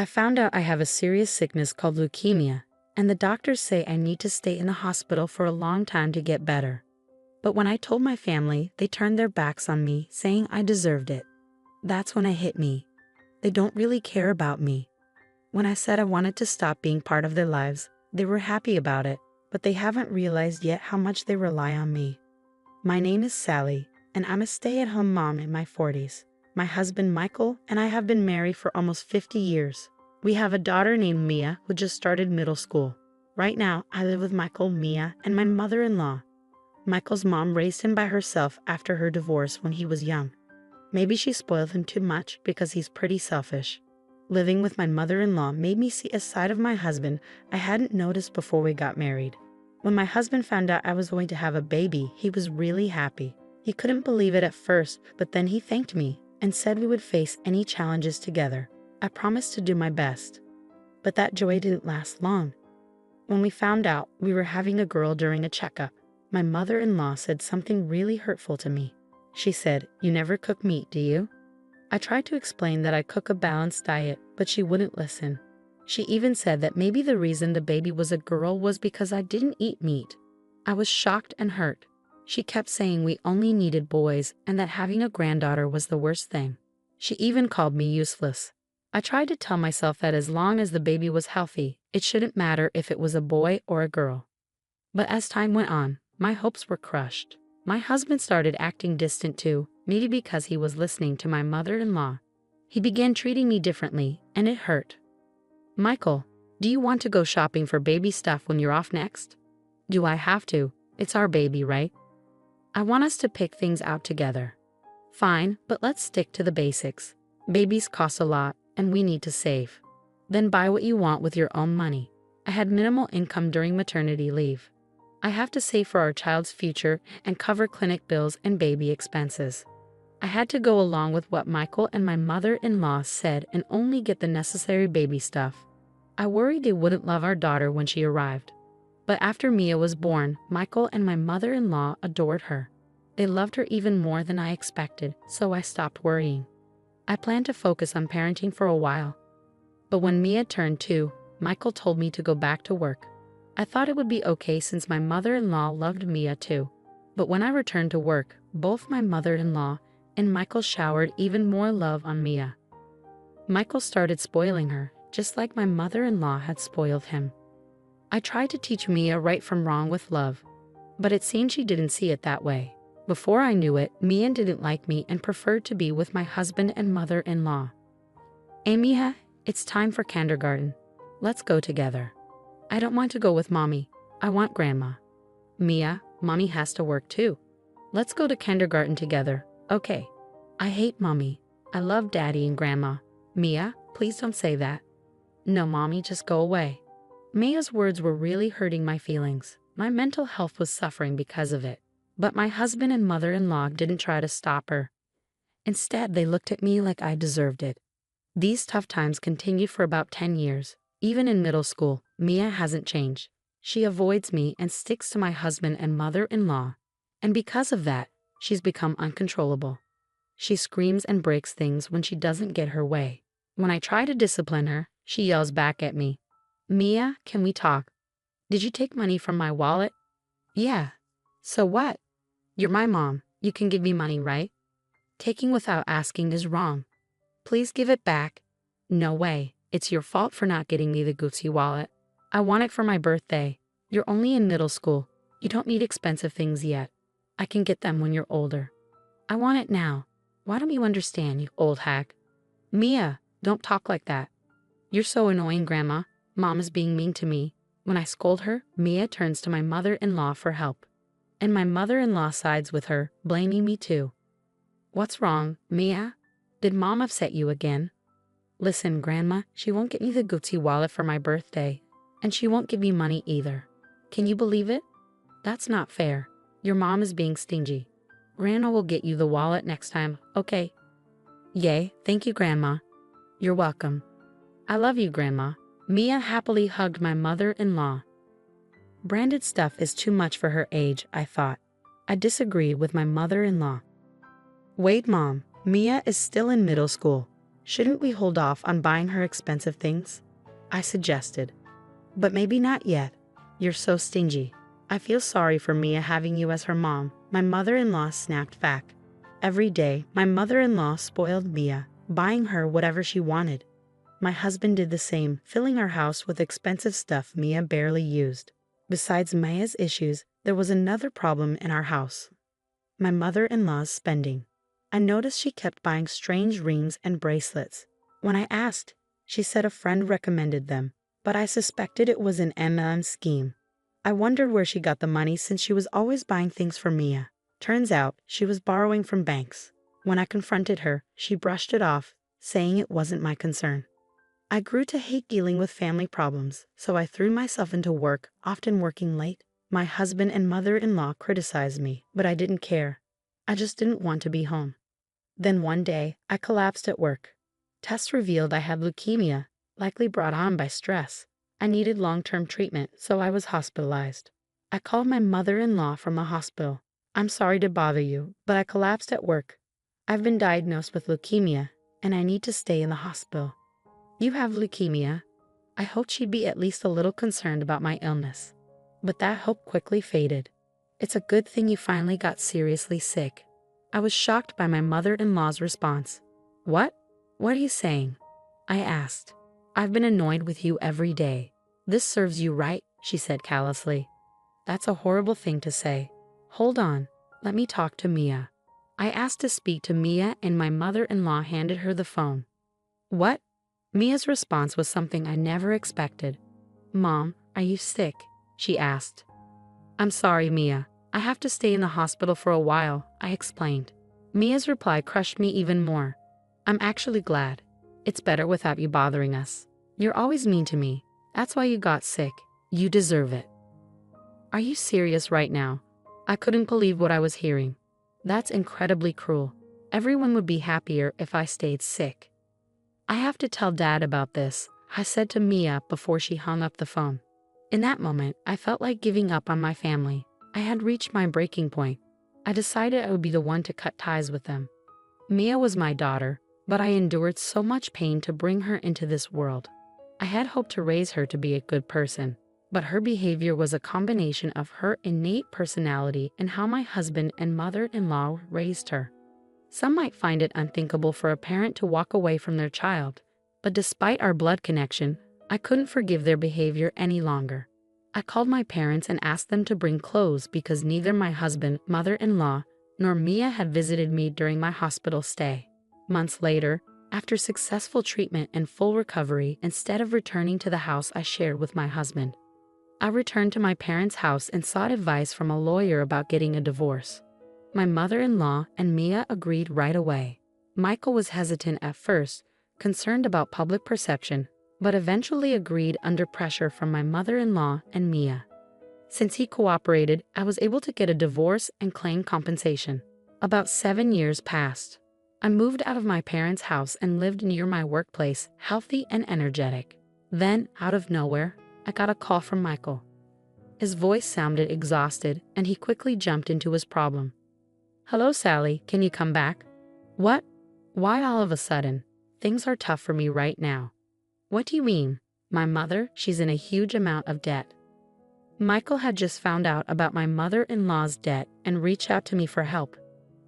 I found out I have a serious sickness called leukemia, and the doctors say I need to stay in the hospital for a long time to get better. But when I told my family, they turned their backs on me, saying I deserved it. That's when it hit me. They don't really care about me. When I said I wanted to stop being part of their lives, they were happy about it, but they haven't realized yet how much they rely on me. My name is Sally, and I'm a stay-at-home mom in my 40s. My husband Michael and I have been married for almost 50 years. We have a daughter named Mia who just started middle school. Right now, I live with Michael, Mia, and my mother-in-law. Michael's mom raised him by herself after her divorce when he was young. Maybe she spoiled him too much because he's pretty selfish. Living with my mother-in-law made me see a side of my husband I hadn't noticed before we got married. When my husband found out I was going to have a baby, he was really happy. He couldn't believe it at first, but then he thanked me and said we would face any challenges together. I promised to do my best. But that joy didn't last long. When we found out we were having a girl during a checkup, my mother-in-law said something really hurtful to me. She said, "You never cook meat, do you?" I tried to explain that I cook a balanced diet, but she wouldn't listen. She even said that maybe the reason the baby was a girl was because I didn't eat meat. I was shocked and hurt. She kept saying we only needed boys and that having a granddaughter was the worst thing. She even called me useless. I tried to tell myself that as long as the baby was healthy, it shouldn't matter if it was a boy or a girl. But as time went on, my hopes were crushed. My husband started acting distant too, maybe because he was listening to my mother-in-law. He began treating me differently, and it hurt. "Michael, do you want to go shopping for baby stuff when you're off next?" "Do I have to? It's our baby, right?" "I want us to pick things out together." "Fine, but let's stick to the basics. Babies cost a lot, and we need to save." "Then buy what you want with your own money." I had minimal income during maternity leave. I have to save for our child's future and cover clinic bills and baby expenses. I had to go along with what Michael and my mother-in-law said and only get the necessary baby stuff. I worried they wouldn't love our daughter when she arrived. But after Mia was born, Michael and my mother-in-law adored her. They loved her even more than I expected, so I stopped worrying. I planned to focus on parenting for a while. But when Mia turned 2, Michael told me to go back to work. I thought it would be okay since my mother-in-law loved Mia too. But when I returned to work, both my mother-in-law and Michael showered even more love on Mia. Michael started spoiling her, just like my mother-in-law had spoiled him. I tried to teach Mia right from wrong with love, but it seemed she didn't see it that way. Before I knew it, Mia didn't like me and preferred to be with my husband and mother-in-law. "Hey Mia, it's time for kindergarten. Let's go together." "I don't want to go with Mommy. I want Grandma." "Mia, Mommy has to work too. Let's go to kindergarten together, okay?" "I hate Mommy. I love Daddy and Grandma." "Mia, please don't say that." "No, Mommy, just go away." Mia's words were really hurting my feelings. My mental health was suffering because of it. But my husband and mother-in-law didn't try to stop her. Instead, they looked at me like I deserved it. These tough times continued for about 10 years. Even in middle school, Mia hasn't changed. She avoids me and sticks to my husband and mother-in-law. And because of that, she's become uncontrollable. She screams and breaks things when she doesn't get her way. When I try to discipline her, she yells back at me. "Mia, can we talk? Did you take money from my wallet?" "Yeah." "So what? You're my mom. You can give me money, right?" "Taking without asking is wrong. Please give it back." "No way. It's your fault for not getting me the Gucci wallet. I want it for my birthday. You're only in middle school. You don't need expensive things yet. I can get them when you're older." "I want it now. Why don't you understand, you old hack?" "Mia, don't talk like that. You're so annoying, Grandma. Mom is being mean to me." When I scold her, Mia turns to my mother-in-law for help. And my mother-in-law sides with her, blaming me too. "What's wrong, Mia? Did Mom upset you again?" "Listen, Grandma, she won't get me the Gucci wallet for my birthday. And she won't give me money either. Can you believe it? That's not fair. Your mom is being stingy. Grandma will get you the wallet next time, okay?" "Yay, thank you, Grandma." "You're welcome." "I love you, Grandma." Mia happily hugged my mother-in-law. Branded stuff is too much for her age, I thought. I disagreed with my mother-in-law. "Wait, Mom, Mia is still in middle school. Shouldn't we hold off on buying her expensive things? I suggested. But maybe not yet. You're so stingy. I feel sorry for Mia having you as her mom, my mother-in-law snapped back. Every day, my mother-in-law spoiled Mia, buying her whatever she wanted. My husband did the same, filling our house with expensive stuff Mia barely used. Besides Mia's issues, there was another problem in our house. My mother-in-law's spending. I noticed she kept buying strange rings and bracelets. When I asked, she said a friend recommended them, but I suspected it was an M&M scheme. I wondered where she got the money since she was always buying things for Mia. Turns out, she was borrowing from banks. When I confronted her, she brushed it off, saying it wasn't my concern. I grew to hate dealing with family problems, so I threw myself into work, often working late. My husband and mother-in-law criticized me, but I didn't care. I just didn't want to be home. Then one day, I collapsed at work. Tests revealed I had leukemia, likely brought on by stress. I needed long-term treatment, so I was hospitalized. I called my mother-in-law from the hospital. I'm sorry to bother you, but I collapsed at work. I've been diagnosed with leukemia, and I need to stay in the hospital. You have leukemia? I hoped she'd be at least a little concerned about my illness. But that hope quickly faded. It's a good thing you finally got seriously sick. I was shocked by my mother-in-law's response. What? What are you saying? I asked. I've been annoyed with you every day. This serves you right, she said callously. That's a horrible thing to say. Hold on, let me talk to Mia. I asked to speak to Mia and my mother-in-law handed her the phone. What? Mia's response was something I never expected. Mom, are you sick? She asked. I'm sorry, Mia. I have to stay in the hospital for a while, I explained. Mia's reply crushed me even more. I'm actually glad. It's better without you bothering us. You're always mean to me. That's why you got sick. You deserve it. Are you serious right now? I couldn't believe what I was hearing. That's incredibly cruel. Everyone would be happier if I stayed sick. I have to tell Dad about this, I said to Mia before she hung up the phone. In that moment, I felt like giving up on my family. I had reached my breaking point. I decided I would be the one to cut ties with them. Mia was my daughter, but I endured so much pain to bring her into this world. I had hoped to raise her to be a good person, but her behavior was a combination of her innate personality and how my husband and mother-in-law raised her. Some might find it unthinkable for a parent to walk away from their child, but despite our blood connection, I couldn't forgive their behavior any longer. I called my parents and asked them to bring clothes because neither my husband, mother-in-law, nor Mia had visited me during my hospital stay. Months later, after successful treatment and full recovery, instead of returning to the house I shared with my husband, I returned to my parents' house and sought advice from a lawyer about getting a divorce. My mother-in-law and Mia agreed right away. Michael was hesitant at first, concerned about public perception, but eventually agreed under pressure from my mother-in-law and Mia. Since he cooperated, I was able to get a divorce and claim compensation. About 7 years passed. I moved out of my parents' house and lived near my workplace, healthy and energetic. Then, out of nowhere, I got a call from Michael. His voice sounded exhausted, and he quickly jumped into his problem. Hello, Sally, can you come back? What? Why all of a sudden? Things are tough for me right now. What do you mean? My mother, she's in a huge amount of debt. Michael had just found out about my mother-in-law's debt and reached out to me for help.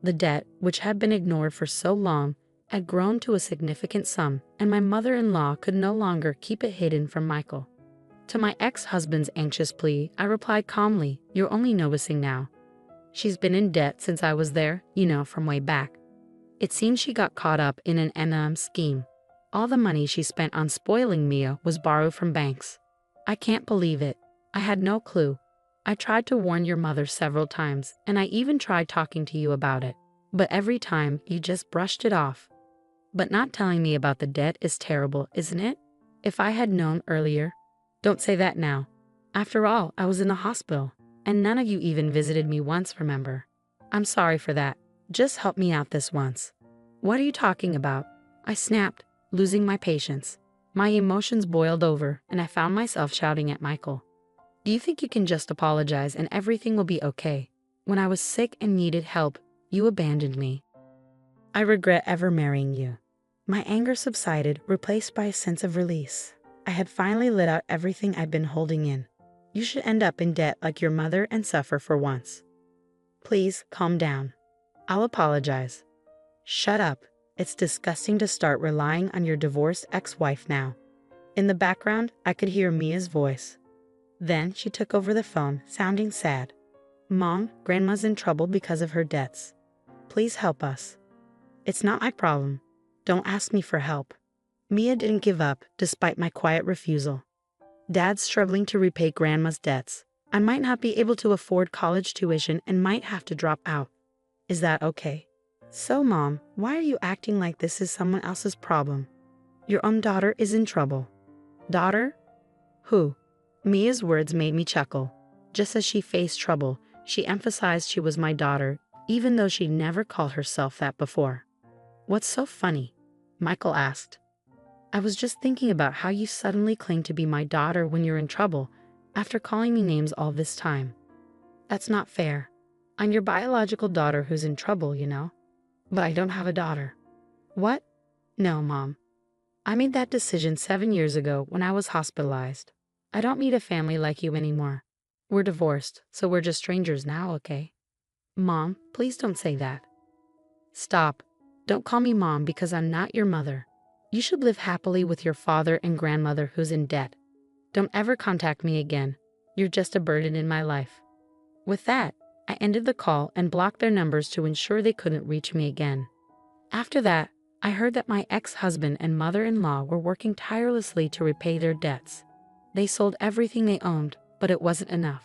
The debt, which had been ignored for so long, had grown to a significant sum, and my mother-in-law could no longer keep it hidden from Michael. To my ex-husband's anxious plea, I replied calmly, "You're only noticing now. She's been in debt since I was there, from way back. It seems she got caught up in an M&M scheme. All the money she spent on spoiling Mia was borrowed from banks. I can't believe it. I had no clue. I tried to warn your mother several times, and I even tried talking to you about it. But every time, you just brushed it off. But not telling me about the debt is terrible, isn't it? If I had known earlier." "Don't say that now. After all, I was in the hospital, and none of you even visited me once, remember? I'm sorry for that. Just help me out this once." "What are you talking about?" I snapped, losing my patience. My emotions boiled over, and I found myself shouting at Michael. "Do you think you can just apologize and everything will be okay? When I was sick and needed help, you abandoned me. I regret ever marrying you." My anger subsided, replaced by a sense of release. I had finally let out everything I'd been holding in. You should end up in debt like your mother and suffer for once. Please, calm down. I'll apologize. Shut up. It's disgusting to start relying on your divorced ex-wife now. In the background, I could hear Mia's voice. Then she took over the phone, sounding sad. Mom, Grandma's in trouble because of her debts. Please help us. It's not my problem. Don't ask me for help. Mia didn't give up, despite my quiet refusal. Dad's struggling to repay Grandma's debts. I might not be able to afford college tuition and might have to drop out. Is that okay? So, Mom, why are you acting like this is someone else's problem? Your own daughter is in trouble. Daughter? Who? Mia's words made me chuckle. Just as she faced trouble, she emphasized she was my daughter, even though she'd never called herself that before. What's so funny? Michael asked. I was just thinking about how you suddenly claim to be my daughter when you're in trouble, after calling me names all this time. That's not fair. I'm your biological daughter who's in trouble, you know. But I don't have a daughter. What? No, Mom. I made that decision 7 years ago when I was hospitalized. I don't need a family like you anymore. We're divorced, so we're just strangers now, okay? Mom, please don't say that. Stop. Don't call me Mom because I'm not your mother. You should live happily with your father and grandmother who's in debt. Don't ever contact me again. You're just a burden in my life. With that, I ended the call and blocked their numbers to ensure they couldn't reach me again. After that, I heard that my ex-husband and mother-in-law were working tirelessly to repay their debts. They sold everything they owned, but it wasn't enough.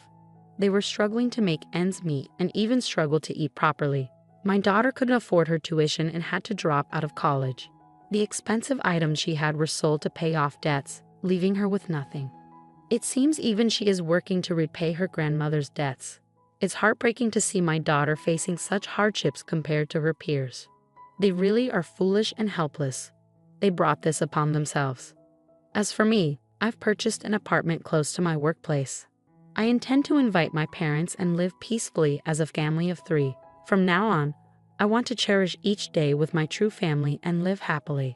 They were struggling to make ends meet and even struggled to eat properly. My daughter couldn't afford her tuition and had to drop out of college. The expensive items she had were sold to pay off debts, leaving her with nothing. It seems even she is working to repay her grandmother's debts. It's heartbreaking to see my daughter facing such hardships compared to her peers. They really are foolish and helpless. They brought this upon themselves. As for me, I've purchased an apartment close to my workplace. I intend to invite my parents and live peacefully as a family of 3. From now on, I want to cherish each day with my true family and live happily.